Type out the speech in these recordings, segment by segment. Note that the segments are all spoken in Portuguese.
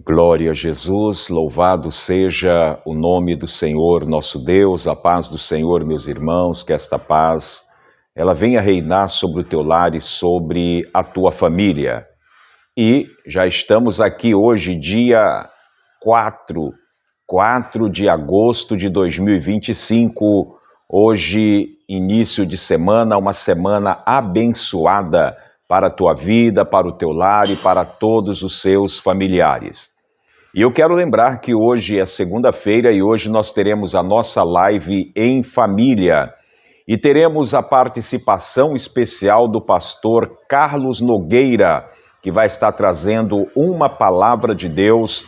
Glória a Jesus, louvado seja o nome do Senhor nosso Deus, a paz do Senhor, meus irmãos, que esta paz, ela venha reinar sobre o teu lar e sobre a tua família. E já estamos aqui hoje, dia 4 de agosto de 2025, hoje, início de semana, uma semana abençoada para a tua vida, para o teu lar e para todos os seus familiares. E eu quero lembrar que hoje é segunda-feira e hoje nós teremos a nossa live em família. E teremos a participação especial do pastor Carlos Nogueira, que vai estar trazendo uma palavra de Deus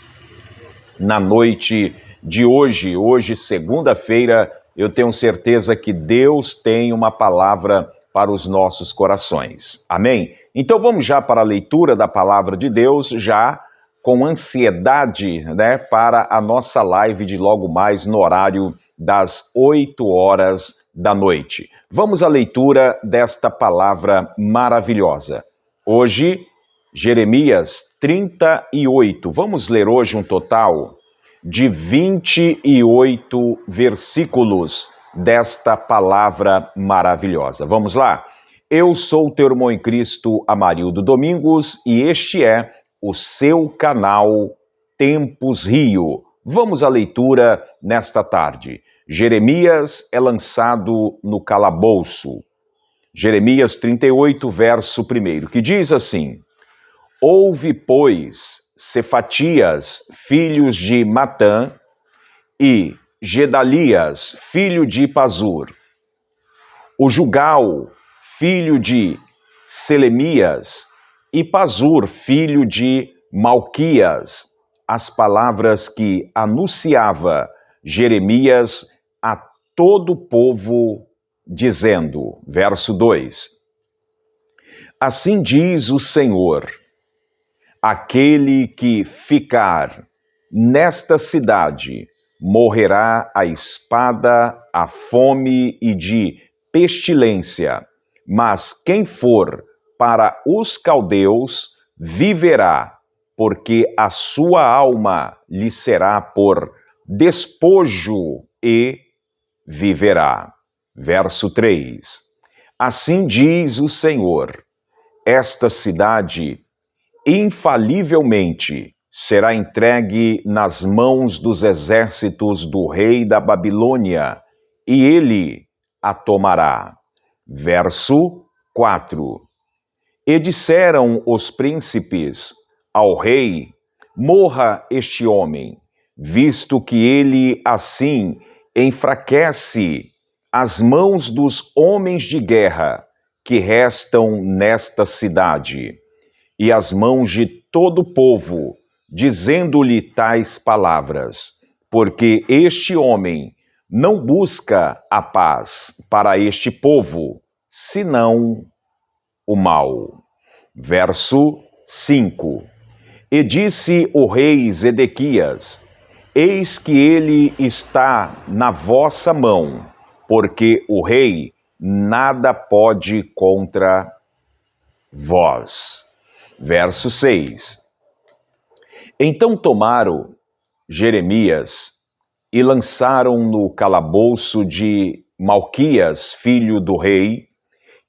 na noite de hoje. Hoje, segunda-feira, eu tenho certeza que Deus tem uma palavra para os nossos corações. Amém? Então vamos já para a leitura da palavra de Deus, já com ansiedade, para a nossa live de logo mais no horário das 8 horas da noite. Vamos à leitura desta palavra maravilhosa. Hoje, Jeremias 38. Vamos ler hoje um total de 28 versículos desta palavra maravilhosa. Vamos lá? Eu sou o teu irmão em Cristo, Amarildo Domingos, e este é o seu canal Tempos Rio. Vamos à leitura nesta tarde. Jeremias é lançado no calabouço. Jeremias 38, verso 1, que diz assim: Ouve, pois, Cefatias, filhos de Matã, e Gedalias, filho de Pazur, o Jugal, filho de Selemias, e Pazur, filho de Malquias, as palavras que anunciava Jeremias a todo o povo, dizendo, verso 2, Assim diz o Senhor, aquele que ficar nesta cidade morrerá a espada, a fome e de pestilência, mas quem for para os caldeus viverá, porque a sua alma lhe será por despojo e viverá. Verso 3. Assim diz o Senhor, esta cidade infalivelmente será entregue nas mãos dos exércitos do rei da Babilônia, e ele a tomará. Verso 4. E disseram os príncipes ao rei, morra este homem, visto que ele assim enfraquece as mãos dos homens de guerra que restam nesta cidade, e as mãos de todo o povo, dizendo-lhe tais palavras, porque este homem não busca a paz para este povo, senão o mal. Verso 5. E disse o rei Zedequias, eis que ele está na vossa mão, porque o rei nada pode contra vós. Verso 6. Então tomaram Jeremias e lançaram no calabouço de Malquias, filho do rei,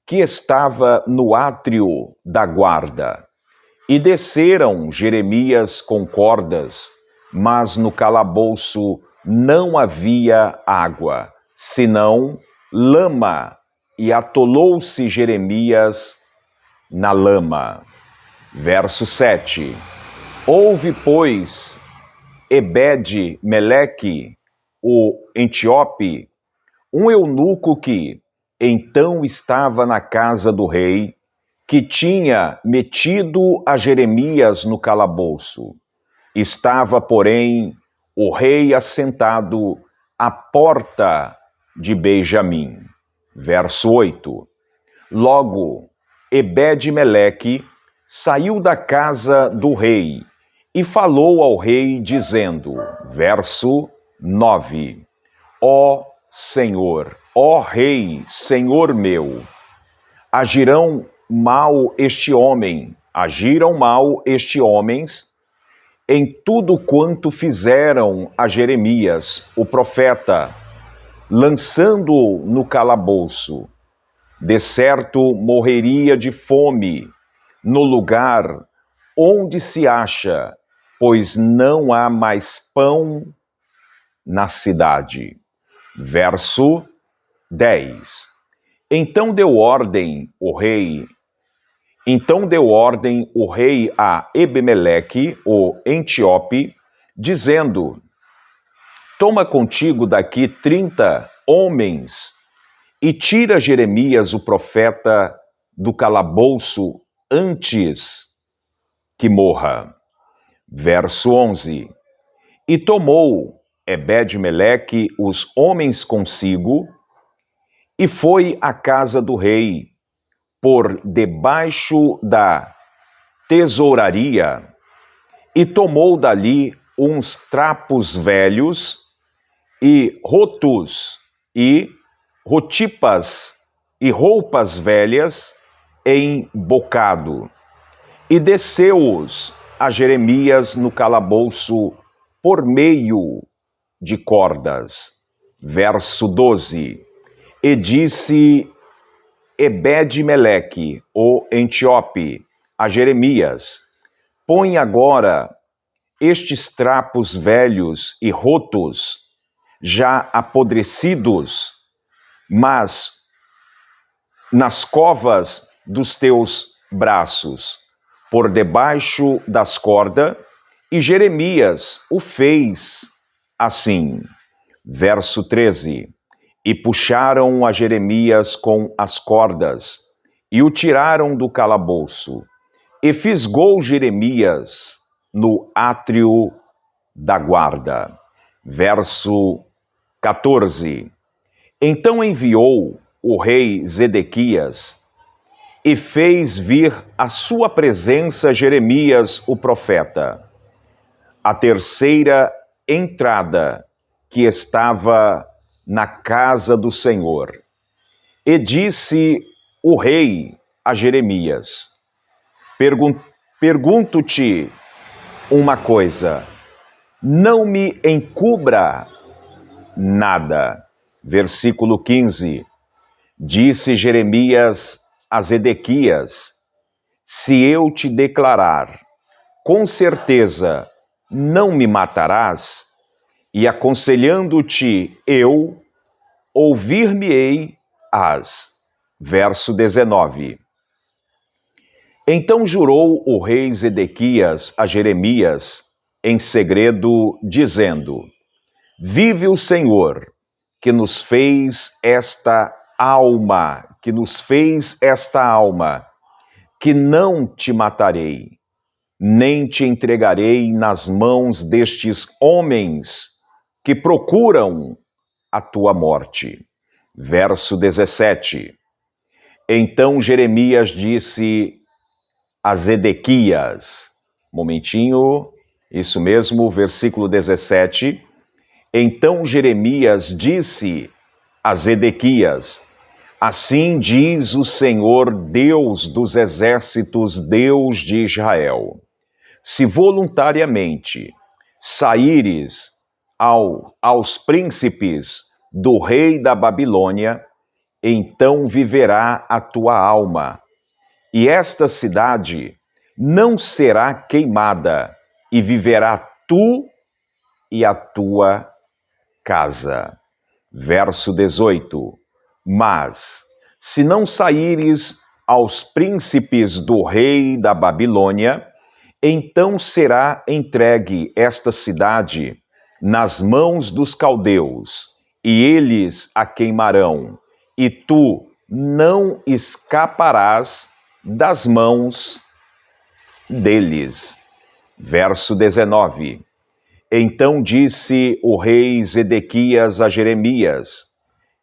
que estava no átrio da guarda. E desceram Jeremias com cordas, mas no calabouço não havia água, senão lama, e atolou-se Jeremias na lama. Verso 7. Houve, pois, Ebed-Meleque, o Etíope, um eunuco que então estava na casa do rei, que tinha metido a Jeremias no calabouço. Estava, porém, o rei assentado à porta de Benjamim. Verso 8. Logo, Ebed-Meleque saiu da casa do rei e falou ao rei, dizendo, verso 9, Ó Senhor, ó Rei, Senhor meu, agiram mal estes homens, em tudo quanto fizeram a Jeremias, o profeta, lançando-o no calabouço. De certo morreria de fome no lugar onde se acha, pois não há mais pão na cidade. Verso 10. Então deu ordem o rei a Ebimeleque, o Etíope, dizendo: toma contigo daqui 30 homens e tira Jeremias, o profeta, do calabouço antes que morra. Verso 11. E tomou Ebed-Meleque os homens consigo e foi à casa do rei, por debaixo da tesouraria, e tomou dali uns trapos velhos e rotos e rotipas e roupas velhas em bocado, e desceu-os a Jeremias no calabouço por meio de cordas. Verso 12. E disse Ebed-Meleque, o Etíope, a Jeremias: põe agora estes trapos velhos e rotos, já apodrecidos, mas nas covas dos teus braços, por debaixo das cordas, e Jeremias o fez assim. Verso 13. E puxaram a Jeremias com as cordas, e o tiraram do calabouço, e fisgou Jeremias no átrio da guarda. Verso 14. Então enviou o rei Zedequias e fez vir à sua presença Jeremias, o profeta, a terceira entrada que estava na casa do Senhor. E disse o rei a Jeremias: pergunto-te uma coisa, não me encubra nada. Versículo 15. Disse Jeremias a Zedequias: se eu te declarar, com certeza não me matarás, e aconselhando-te eu, ouvir-me-ei-ás. Verso 19. Então jurou o rei Zedequias a Jeremias em segredo, dizendo: vive o Senhor, que nos fez esta alma, que não te matarei, nem te entregarei nas mãos destes homens que procuram a tua morte. Verso 17. Então Jeremias disse a Zedequias, isso mesmo, versículo 17. Então Jeremias disse a Zedequias: assim diz o Senhor Deus dos exércitos, Deus de Israel: se voluntariamente saíres aos príncipes do rei da Babilônia, então viverá a tua alma, e esta cidade não será queimada, e viverá tu e a tua casa. Verso 18. Mas, se não saíres aos príncipes do rei da Babilônia, então será entregue esta cidade nas mãos dos caldeus, e eles a queimarão, e tu não escaparás das mãos deles. Verso 19. Então disse o rei Zedequias a Jeremias: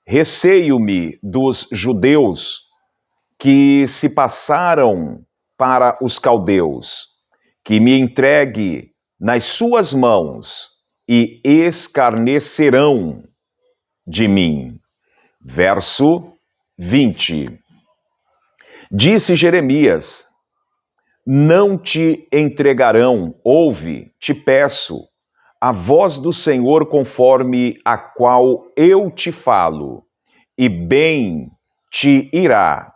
receio-me dos judeus que se passaram para os caldeus, que me entregue nas suas mãos e escarnecerão de mim. Verso 20. Disse Jeremias: não te entregarão. Ouve, te peço, a voz do Senhor conforme a qual eu te falo, e bem te irá,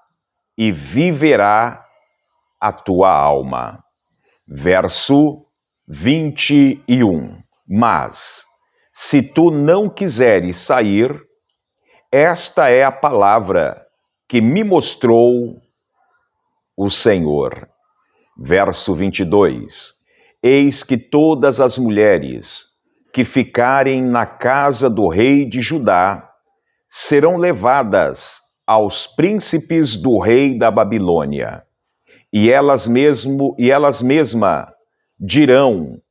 e viverá a tua alma. Verso 21. Mas, se tu não quiseres sair, esta é a palavra que me mostrou o Senhor. Verso 22. Eis que todas as mulheres que ficarem na casa do rei de Judá serão levadas aos príncipes do rei da Babilônia, e elas mesmas dirão: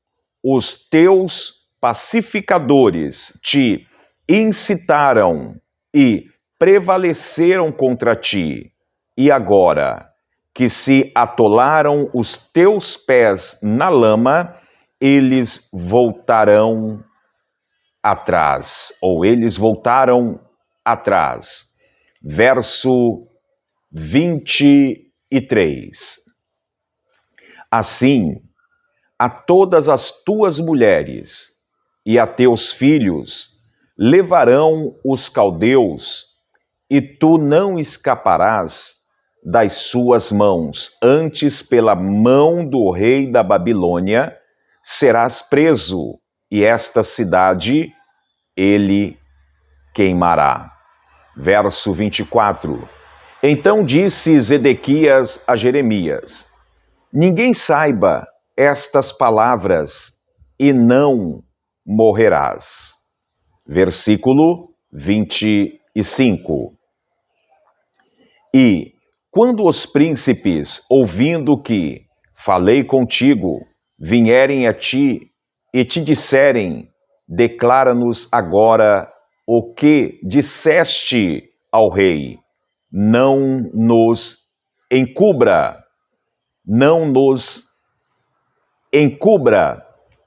os teus pacificadores te incitaram e prevaleceram contra ti, e agora que se atolaram os teus pés na lama, eles voltarão atrás, ou eles voltaram atrás. Verso 23. Assim, a todas as tuas mulheres e a teus filhos levarão os caldeus, e tu não escaparás das suas mãos. Antes, pela mão do rei da Babilônia, serás preso, e esta cidade ele queimará. Verso 24. Então disse Zedequias a Jeremias: ninguém saiba estas palavras, e não morrerás. Versículo 25. E quando os príncipes, ouvindo que falei contigo, vierem a ti e te disserem: declara-nos agora o que disseste ao rei, não nos encubra,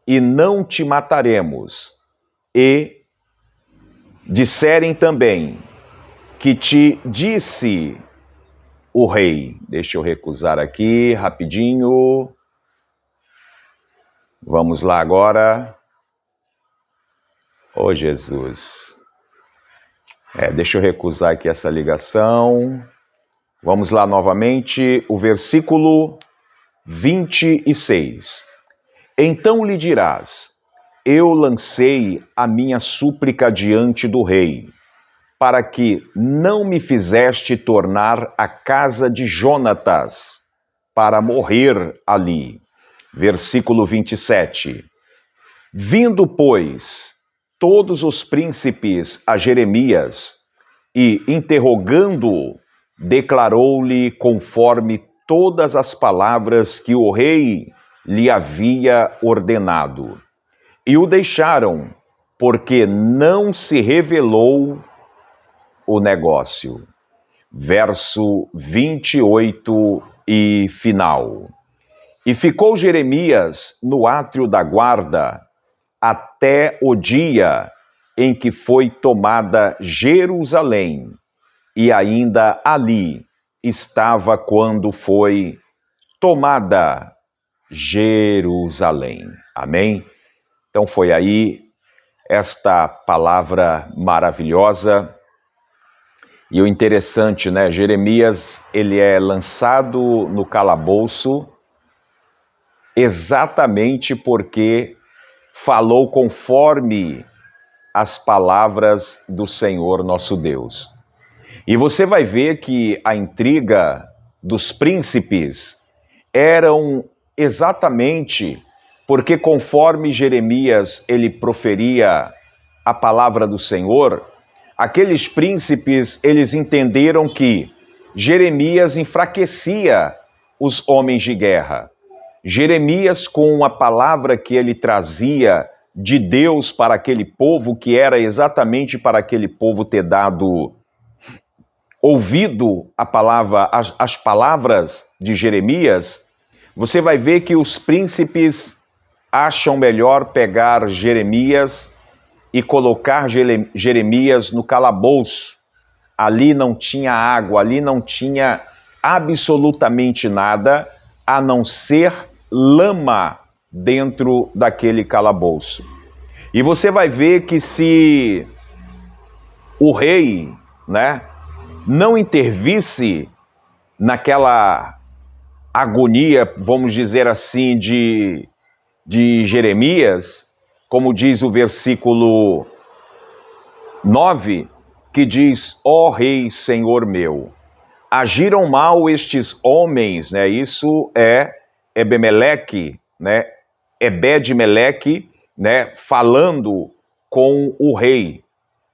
e não te mataremos. E disserem também que te disse o rei. Deixa eu recusar aqui rapidinho. Vamos lá agora. Oh, Jesus. Deixa eu recusar aqui essa ligação. Vamos lá novamente, o versículo 26. Então lhe dirás: eu lancei a minha súplica diante do rei, para que não me fizeste tornar à casa de Jonatas, para morrer ali. Versículo 27. Vindo, pois, todos os príncipes a Jeremias, e interrogando-o, declarou-lhe conforme todas as palavras que o rei lhe havia ordenado. E o deixaram, porque não se revelou o negócio. Verso 28 e final. E ficou Jeremias no átrio da guarda até o dia em que foi tomada Jerusalém, e ainda ali estava quando foi tomada Jerusalém. Amém? Então foi aí esta palavra maravilhosa. E o interessante, né? Jeremias, ele é lançado no calabouço exatamente porque falou conforme as palavras do Senhor nosso Deus. E você vai ver que a intriga dos príncipes eram exatamente porque conforme Jeremias ele proferia a palavra do Senhor, aqueles príncipes, eles entenderam que Jeremias enfraquecia os homens de guerra. Jeremias, com a palavra que ele trazia de Deus para aquele povo, que era exatamente para aquele povo ter dado ouvido as palavras de Jeremias, você vai ver que os príncipes acham melhor pegar Jeremias e colocar Jeremias no calabouço. Ali não tinha água, ali não tinha absolutamente nada, a não ser lama dentro daquele calabouço. E você vai ver que se o rei, né, não intervisse naquela agonia, vamos dizer assim, de Jeremias, como diz o versículo 9, que diz: ó rei, senhor meu, agiram mal estes homens, né? Isso é Ebed-Meleque, né? Ebed-Meleque, né? Falando com o rei,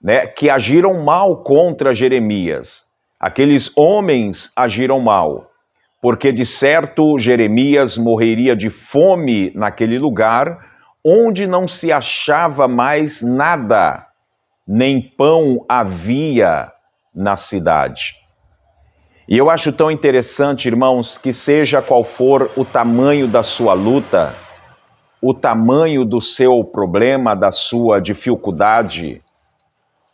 né? Que agiram mal contra Jeremias. Aqueles homens agiram mal, porque de certo Jeremias morreria de fome naquele lugar, onde não se achava mais nada, nem pão havia na cidade. E eu acho tão interessante, irmãos, que seja qual for o tamanho da sua luta, o tamanho do seu problema, da sua dificuldade,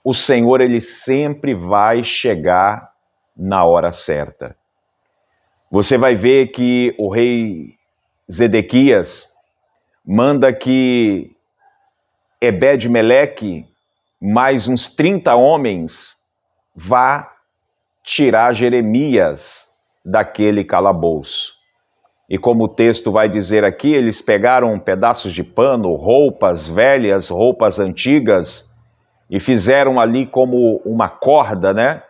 o Senhor, ele sempre vai chegar na hora certa. Você vai ver que o rei Zedequias manda que Ebed-Meleque, mais uns 30 homens, vá tirar Jeremias daquele calabouço. E como o texto vai dizer aqui, eles pegaram pedaços de pano, roupas velhas, roupas antigas, e fizeram ali como uma corda, né,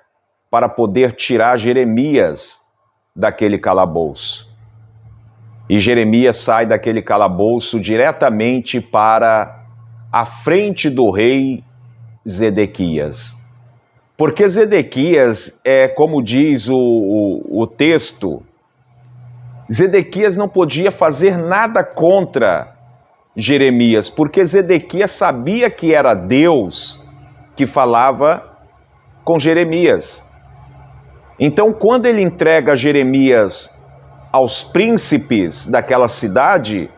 para poder tirar Jeremias daquele calabouço. E Jeremias sai daquele calabouço diretamente para a frente do rei Zedequias. Porque Zedequias, como diz o texto, Zedequias não podia fazer nada contra Jeremias, porque Zedequias sabia que era Deus que falava com Jeremias. Então, quando ele entrega Jeremias aos príncipes daquela cidade,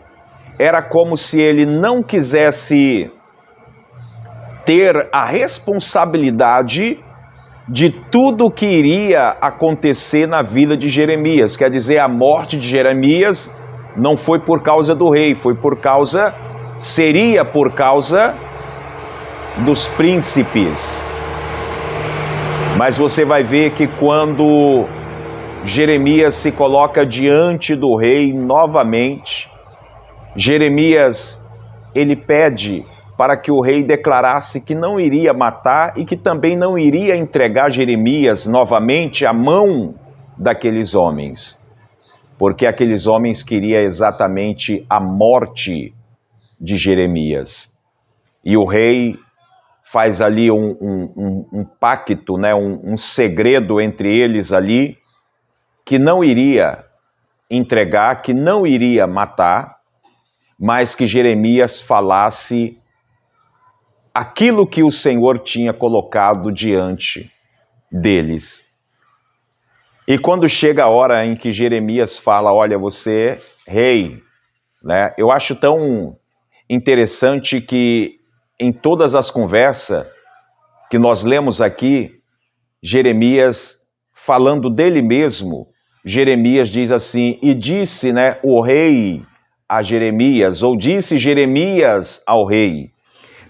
era como se ele não quisesse ter a responsabilidade de tudo que iria acontecer na vida de Jeremias. Quer dizer, a morte de Jeremias não foi por causa do rei, seria por causa dos príncipes. Mas você vai ver que quando Jeremias se coloca diante do rei novamente, Jeremias, ele pede para que o rei declarasse que não iria matar e que também não iria entregar Jeremias novamente à mão daqueles homens, porque aqueles homens queriam exatamente a morte de Jeremias. E o rei faz ali um pacto, né, um segredo entre eles ali, que não iria entregar, que não iria matar, mas que Jeremias falasse aquilo que o Senhor tinha colocado diante deles. E quando chega a hora em que Jeremias fala, olha, você, rei, né? Eu acho tão interessante que em todas as conversas que nós lemos aqui, Jeremias falando dele mesmo, Jeremias diz assim, e disse, né, o rei a Jeremias, ou disse Jeremias ao rei.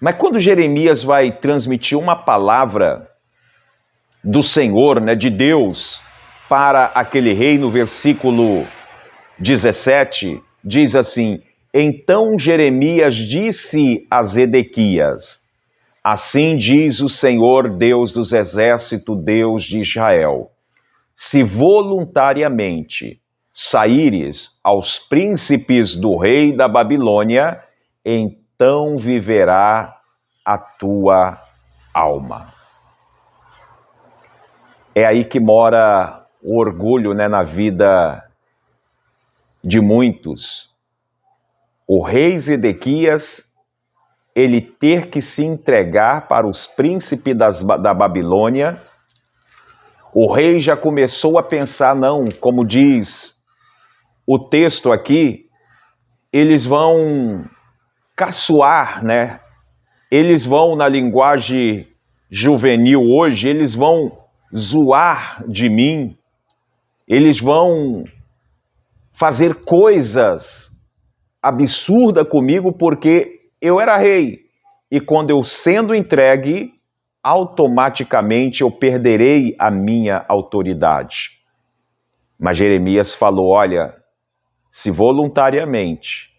Mas quando Jeremias vai transmitir uma palavra do Senhor, né, de Deus, para aquele rei, no versículo 17, diz assim, então Jeremias disse a Zedequias, assim diz o Senhor, Deus dos exércitos, Deus de Israel, se voluntariamente saíres aos príncipes do rei da Babilônia, então viverá a tua alma. É aí que mora o orgulho, né, na vida de muitos. O rei Zedequias, ele ter que se entregar para os príncipes da Babilônia. O rei já começou a pensar, não, como diz o texto aqui, eles vão caçoar, né? Eles vão, na linguagem juvenil hoje, eles vão zoar de mim, eles vão fazer coisas absurdas comigo porque eu era rei. E quando eu sendo entregue, automaticamente eu perderei a minha autoridade. Mas Jeremias falou, olha, se voluntariamente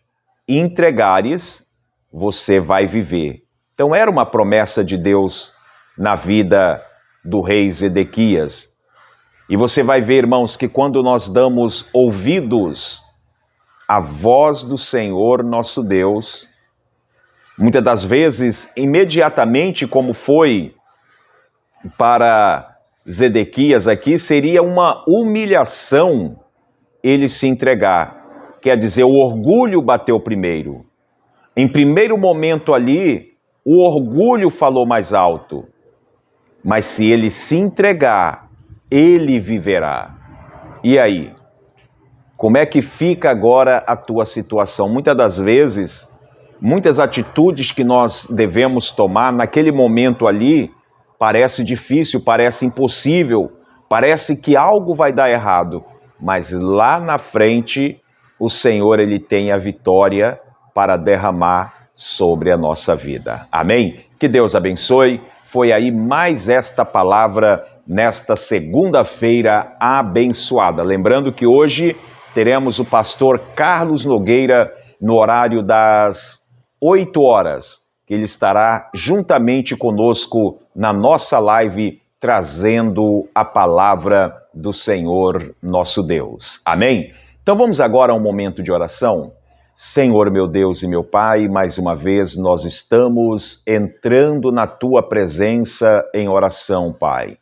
entregares, você vai viver. Então era uma promessa de Deus na vida do rei Zedequias. E você vai ver, irmãos, que quando nós damos ouvidos à voz do Senhor nosso Deus, muitas das vezes, imediatamente, como foi para Zedequias aqui, seria uma humilhação ele se entregar. Quer dizer, o orgulho bateu primeiro. Em primeiro momento ali, o orgulho falou mais alto. Mas se ele se entregar, ele viverá. E aí? Como é que fica agora a tua situação? Muitas das vezes, muitas atitudes que nós devemos tomar naquele momento ali, parece difícil, parece impossível, parece que algo vai dar errado. Mas lá na frente, o Senhor, Ele tem a vitória para derramar sobre a nossa vida. Amém? Que Deus abençoe. Foi aí mais esta palavra nesta segunda-feira abençoada. Lembrando que hoje teremos o pastor Carlos Nogueira no horário das 8 horas, que ele estará juntamente conosco na nossa live, trazendo a palavra do Senhor nosso Deus. Amém? Então vamos agora a um momento de oração. Senhor, meu Deus e meu Pai, mais uma vez nós estamos entrando na Tua presença em oração, Pai.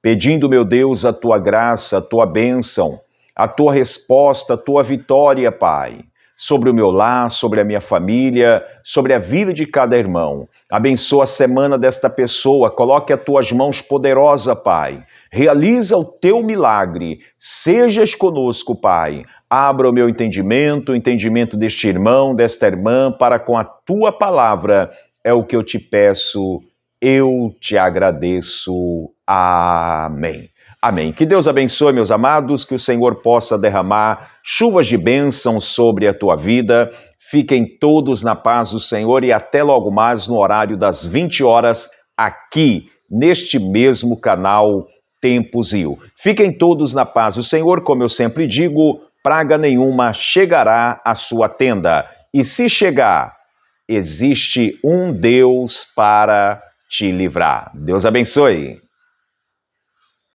Pedindo, meu Deus, a Tua graça, a Tua bênção, a Tua resposta, a Tua vitória, Pai, sobre o meu lar, sobre a minha família, sobre a vida de cada irmão. Abençoa a semana desta pessoa, coloque as Tuas mãos poderosas, Pai. Realiza o Teu milagre, sejas conosco, Pai. Abra o meu entendimento, o entendimento deste irmão, desta irmã, para com a Tua palavra. É o que eu te peço, eu te agradeço. Amém. Amém. Que Deus abençoe, meus amados, que o Senhor possa derramar chuvas de bênção sobre a tua vida. Fiquem todos na paz do Senhor e até logo mais no horário das 20 horas, aqui, neste mesmo canal Tempos Rio. Fiquem todos na paz do Senhor, como eu sempre digo, praga nenhuma chegará à sua tenda. E se chegar, existe um Deus para te livrar. Deus abençoe.